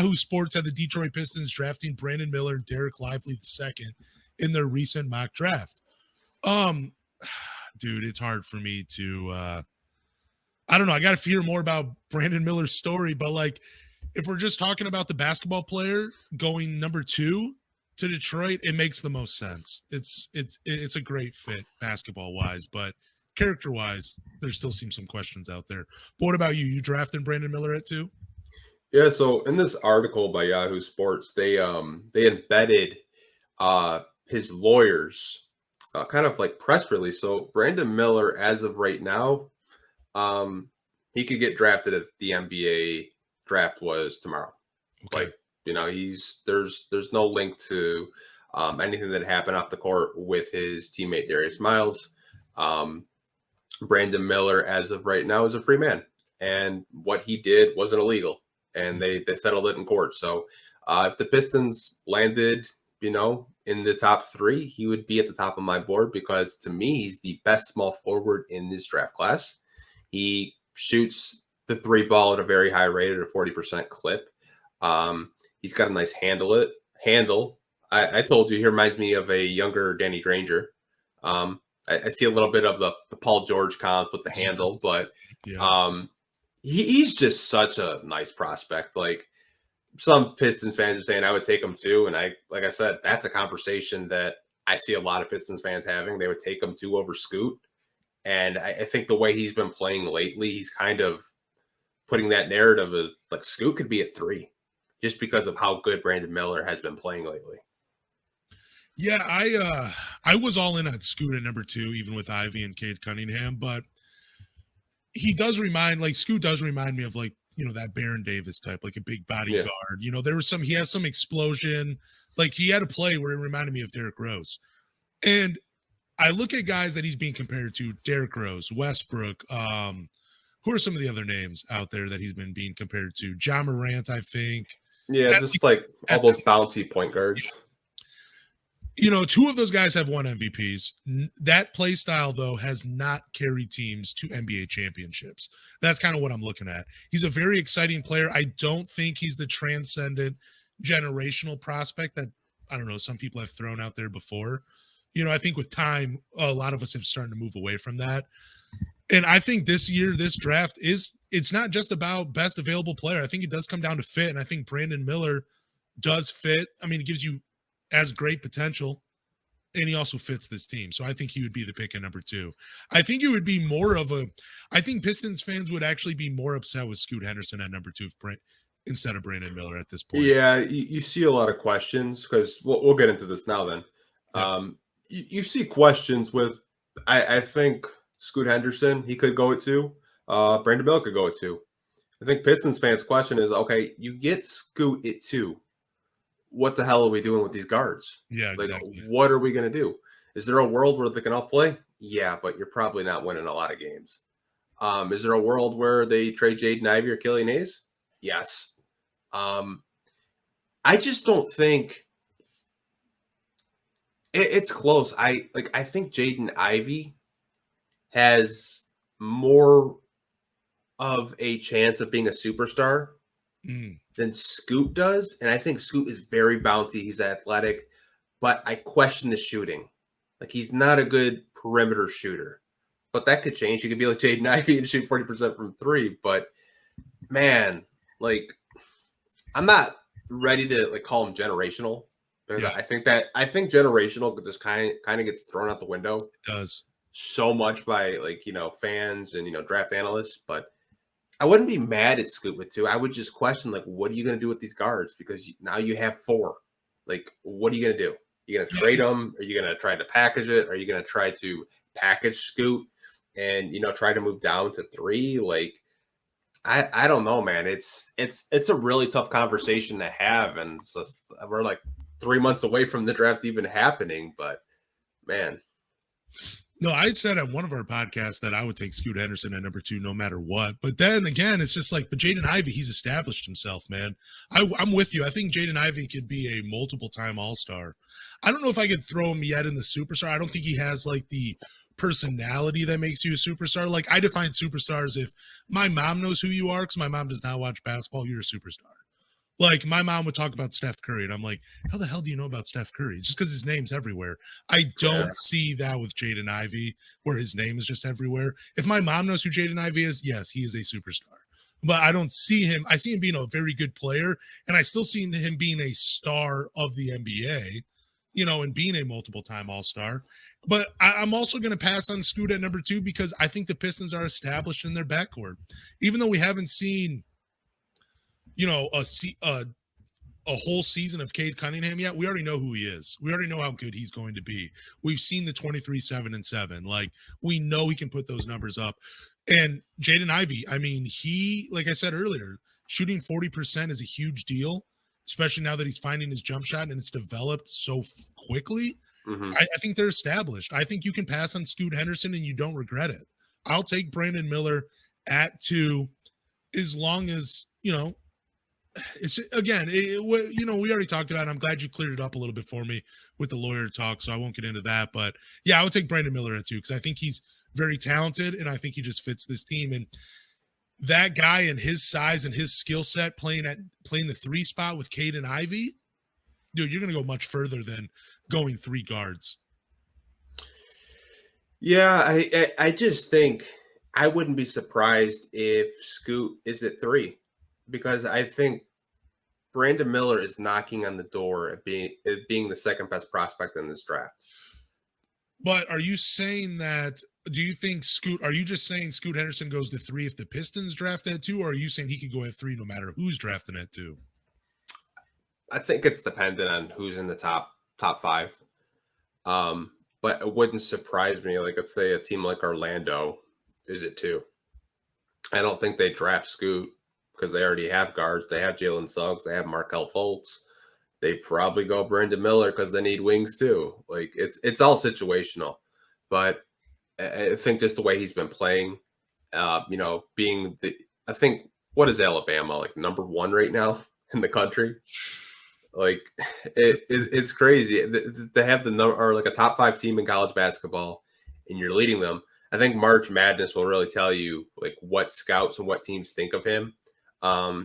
Yahoo Sports had the Detroit Pistons drafting Brandon Miller and Derek Lively II in their recent mock draft. Dude, it's hard for me to I don't know. I got to hear more about Brandon Miller's story, but like if we're just talking about the basketball player going number 2 to Detroit, it makes the most sense. It's a great fit basketball wise, but character wise, there still seems some questions out there. But what about you? You drafting Brandon Miller at 2? Yeah, so in this article by Yahoo Sports, they embedded his lawyers kind of like press release. So Brandon Miller, as of right now, he could get drafted if the NBA draft was tomorrow. Okay. Like, there's no link to anything that happened off the court with his teammate Darius Miles. Brandon Miller, as of right now, is a free man, and what he did wasn't illegal, and they settled it in court. So if the Pistons landed, in the top 3, he would be at the top of my board because to me, he's the best small forward in this draft class. He shoots the 3 ball at a very high rate at a 40% clip. He's got a nice handle. I told you he reminds me of a younger Danny Granger. I see a little bit of the Paul George comp with the handle, but he's just such a nice prospect. Like some Pistons fans are saying I would take him too. And like I said, that's a conversation that I see a lot of Pistons fans having. They would take him too over Scoot. And I think the way he's been playing lately, he's kind of putting that narrative as like Scoot could be at 3 just because of how good Brandon Miller has been playing lately. Yeah, I was all in on Scoot at number 2, even with Ivy and Cade Cunningham, but he does Scoot does remind me of like, that Baron Davis type, like a big body guard. He has some explosion. Like he had a play where it reminded me of Derrick Rose. And I look at guys that he's being compared to, Derrick Rose, Westbrook, who are some of the other names out there that he's been being compared to? Ja Morant, I think. Yeah, just like all those bouncy point guards. 2 of those guys have won MVPs. That play style, though, has not carried teams to NBA championships. That's kind of what I'm looking at. He's a very exciting player. I don't think he's the transcendent generational prospect that, I don't know, some people have thrown out there before. I think with time, a lot of us have started to move away from that. And I think this year, this draft it's not just about best available player. I think it does come down to fit. And I think Brandon Miller does fit. I mean, it gives you as great potential, and he also fits this team. So I think he would be the pick at number 2. I think it would be I think Pistons fans would actually be more upset with Scoot Henderson at number 2 instead of Brandon Miller at this point. Yeah, you see a lot of questions because we'll get into this now then. Yeah. You see questions with, I think Scoot Henderson, he could go at 2. Brandon Miller could go at 2. I think Pistons fans' question is, okay, you get Scoot at 2. What the hell are we doing with these guards? Yeah, exactly. Like, what are we going to do? Is there a world where they can all play? Yeah, but you're probably not winning a lot of games. Is there a world where they trade Jaden Ivey or Killian Hayes? Yes. I just don't think it's close. I think Jaden Ivey has more of a chance of being a superstar than Scoot does. And I think Scoot is very bouncy. He's athletic, but I question the shooting. Like he's not a good perimeter shooter, but that could change. He could be like Jaden Ivey and shoot 40% from 3. But man, like I'm not ready to like call him generational. Because I think generational just kind of gets thrown out the window. It does so much by fans and draft analysts, but I wouldn't be mad at Scoot with 2. I would just question like, what are you going to do with these guards? Because now you have 4. Like, what are you going to do? You going to trade them? Are you going to try to package it? Are you going to try to package Scoot and try to move down to 3? Like, I don't know, man. It's a really tough conversation to have, and we're like 3 months away from the draft even happening. But man. No, I said on one of our podcasts that I would take Scoot Henderson at number 2 no matter what. But then again, it's just like, but Jaden Ivey, he's established himself, man. I'm with you. I think Jaden Ivey could be a multiple-time All-Star. I don't know if I could throw him yet in the superstar. I don't think he has like the personality that makes you a superstar. Like I define superstars if my mom knows who you are, because my mom does not watch basketball, you're a superstar. Like, my mom would talk about Steph Curry, and I'm like, how the hell do you know about Steph Curry? Just because his name's everywhere. I Yeah. don't see that with Jaden Ivey, where his name is just everywhere. If my mom knows who Jaden Ivey is, yes, he is a superstar. But I don't see him. I see him being a very good player, and I still see him being a star of the NBA, and being a multiple time All Star. But I'm also going to pass on Scoot at number 2 because I think the Pistons are established in their backcourt. Even though we haven't seen, a whole season of Cade Cunningham yet, we already know who he is. We already know how good he's going to be. We've seen the 23, 7, and 7. Like, we know he can put those numbers up. And Jaden Ivey, I mean, he, like I said earlier, shooting 40% is a huge deal, especially now that he's finding his jump shot and it's developed so quickly. Mm-hmm. I think they're established. I think you can pass on Scoot Henderson and you don't regret it. I'll take Brandon Miller at 2 as long as, it's again, we already talked about it. I'm glad you cleared it up a little bit for me with the lawyer talk, so I won't get into that. But yeah, I would take Brandon Miller at 2 because I think he's very talented and I think he just fits this team. And that guy and his size and his skill set playing the 3 spot with Cade and Ivy, dude, you're gonna go much further than going 3 guards. Yeah, I just think I wouldn't be surprised if Scoot is at 3 because I think Brandon Miller is knocking on the door at being the second best prospect in this draft. But are you saying that? Do you think are you just saying Scoot Henderson goes to 3 if the Pistons draft at 2, or are you saying he could go at 3 no matter who's drafting at 2? I think it's dependent on who's in the top 5. But it wouldn't surprise me. Like, let's say a team like Orlando is at 2. I don't think they draft Scoot because they already have guards. They have Jalen Suggs. They have Markelle Fultz. They probably go Brandon Miller because they need wings too. Like, it's all situational. But I think just the way he's been playing, I think, what is Alabama, like number 1 right now in the country? Like, it's crazy. They have the number, or like a top 5 team in college basketball, and you're leading them. I think March Madness will really tell you like what scouts and what teams think of him.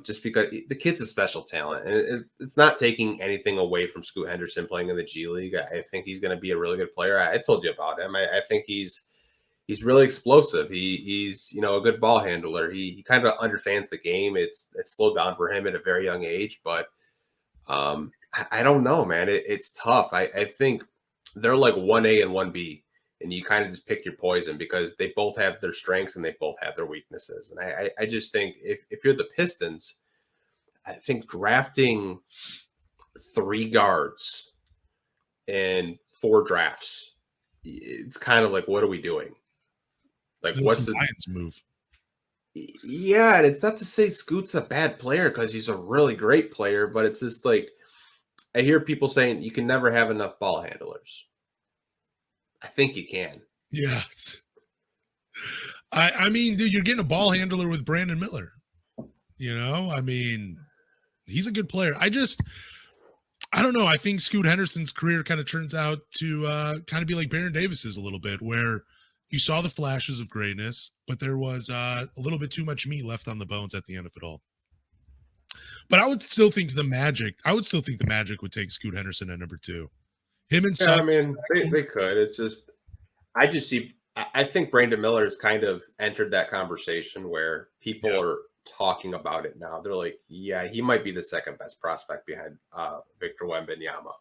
Just because the kid's a special talent, and it's not taking anything away from Scoot Henderson playing in the G League. I think he's going to be a really good player. I told you about him. I think he's really explosive. He's a good ball handler. He kind of understands the game. It's slowed down for him at a very young age, but I don't know, man. It's tough. I think they're like 1A and 1B. And you kind of just pick your poison because they both have their strengths and they both have their weaknesses. And I just think if you're the Pistons, I think drafting 3 guards and 4 drafts, it's kind of like, what are we doing? Like, what's the Lions move? Yeah, and it's not to say Scoot's a bad player because he's a really great player, but it's just like I hear people saying you can never have enough ball handlers. I think you can. Yeah. I mean, dude, you're getting a ball handler with Brandon Miller. I mean, he's a good player. I don't know. I think Scoot Henderson's career kind of turns out to kind of be like Baron Davis's a little bit, where you saw the flashes of greatness, but there was a little bit too much meat left on the bones at the end of it all. But I would still think the Magic would take Scoot Henderson at number 2. Him and Suggs. I mean, they could. It's just, I think Brandon Miller has kind of entered that conversation where people are talking about it now. They're like, yeah, he might be the second best prospect behind Victor Wembanyama.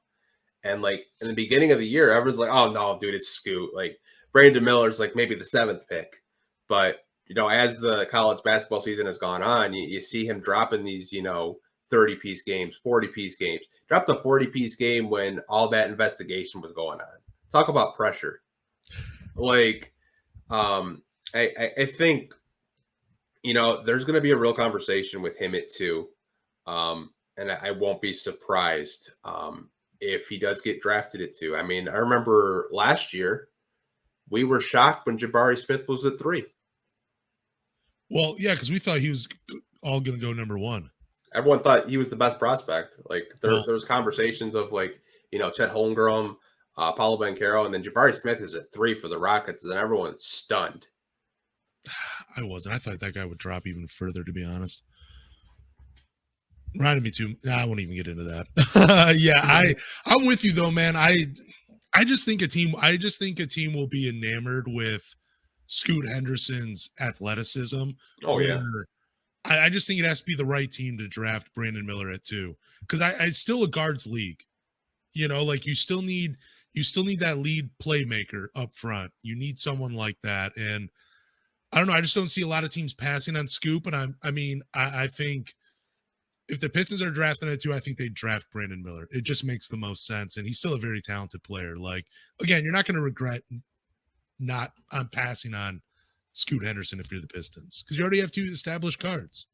And like in the beginning of the year, everyone's like, oh no, dude, it's Scoot. Like Brandon Miller's like maybe the 7th pick. But, as the college basketball season has gone on, you see him dropping these, 30-piece games, 40-piece games. Dropped the 40-piece game when all that investigation was going on. Talk about pressure. Like, I think, there's going to be a real conversation with him at 2. And I won't be surprised if he does get drafted at 2. I mean, I remember last year we were shocked when Jabari Smith was at 3. Well, yeah, because we thought he was all going to go number 1. Everyone thought he was the best prospect. Like there was conversations of like, Chet Holmgren, Paulo Banchero, and then Jabari Smith is at 3 for the Rockets, and then everyone's stunned. I wasn't. I thought that guy would drop even further, to be honest. Reminded me too. I won't even get into that. Yeah, I'm with you though, man. I just think a team will be enamored with Scoot Henderson's athleticism. Oh yeah. Where I just think it has to be the right team to draft Brandon Miller at 2. Because it's still a guards league. Like you still need that lead playmaker up front. You need someone like that. And I don't know. I just don't see a lot of teams passing on Scoop. And I think if the Pistons are drafting at 2, I think they draft Brandon Miller. It just makes the most sense. And he's still a very talented player. Like, again, you're not going to regret not passing on Scoot Henderson if you're the Pistons, because you already have 2 established guards.